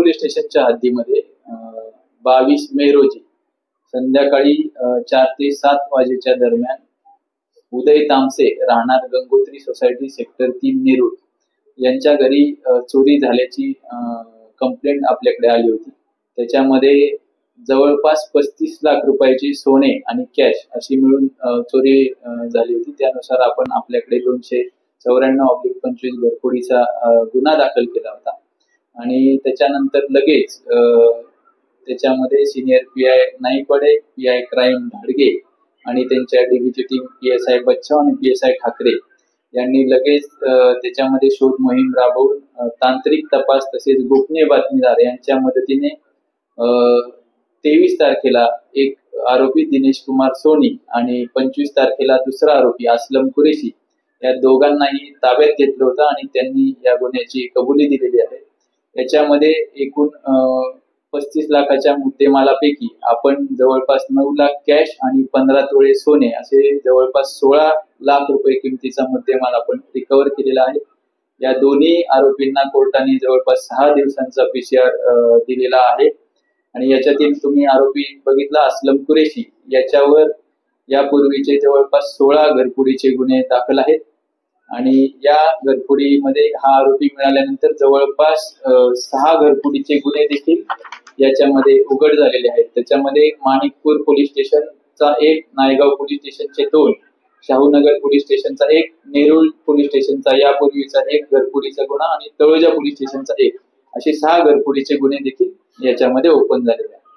Police स्टेशनच्या हद्दीमध्ये 22 मे रोजी संध्याकाळी 4 ते 7 वाजेच्या दरम्यान उदय तामसे राहणार गंगोत्री सोसायटी सेक्टर 3 नेरूळ यांच्या घरी चोरी झाल्याची कंप्लेंट आपल्याकडे आली होती। त्याच्यामध्ये जवळपास 35 लाख रुपयाची सोने आणि कॅश अशी मिळून चोरी झाली होती। त्यानुसार आपण आपल्याकडे 294/25 घरफोडीचा गुन्हा दाखल केला होता आणि त्याच्यानंतर लगेच त्याच्यामध्ये senior PI नाईपडे, PI crime Dhadge आणि त्यांच्या डीबीची टीम पीएसआय बच्चाव आणि पीएसआय ठाकरे यांनी लगेच त्याच्यामध्ये शोध मोहीम राबवून तांत्रिक तपास तसेच गोपनीय बातमीदार यांच्या मदतीने 23 तारखेला एक आरोपी दिनेश कुमार सोनी आणि 25 तारखेला दुसरा आरोपी असलम कुरेशी या दोघांनाही ताब्यात घेतलं होतं आणि त्यांनी या गुन्ह्याची कबुली दिलेली आहे। याच्यामध्ये एकूण 35 लाखाच्या मुद्देमालापैकी आपण जवळपास 9 लाख कॅश आणि 15 तोळे सोने असे जवळपास 16 लाख रुपये किमतीचा मुद्देमाल आपण रिकव्हर केलेला आहे। या दोन्ही आरोपींना कोर्टाने जवळपास 6 दिवसांचा पीसीआर दिलेला आहे आणि याच्यातील तुम्ही आरोपी बघितला असलम कुरेशी याच्यावर यापूर्वीचे जवळपास 16 घरफोडीचे गुन्हे दाखल आहेत आणि या घरफोडीमध्ये हा आरोपी मिळाल्यानंतर जवळपास 6 घरफोडीचे गुन्हे देखील याच्यामध्ये उघड झालेले आहेत। त्याच्यामध्ये माणिकपूर पोलीस स्टेशनचा 1, नायगाव पोलीस स्टेशनचे 2, शाहूनगर पोलीस स्टेशनचा 1, नेरूळ पोलीस स्टेशनचा यापूर्वीचा 1 घरफोडीचा गुन्हा आणि तळोजा पोलीस स्टेशनचा 1 असे 6 घरफोडीचे गुन्हे देखील याच्यामध्ये ओपन झालेले आहेत।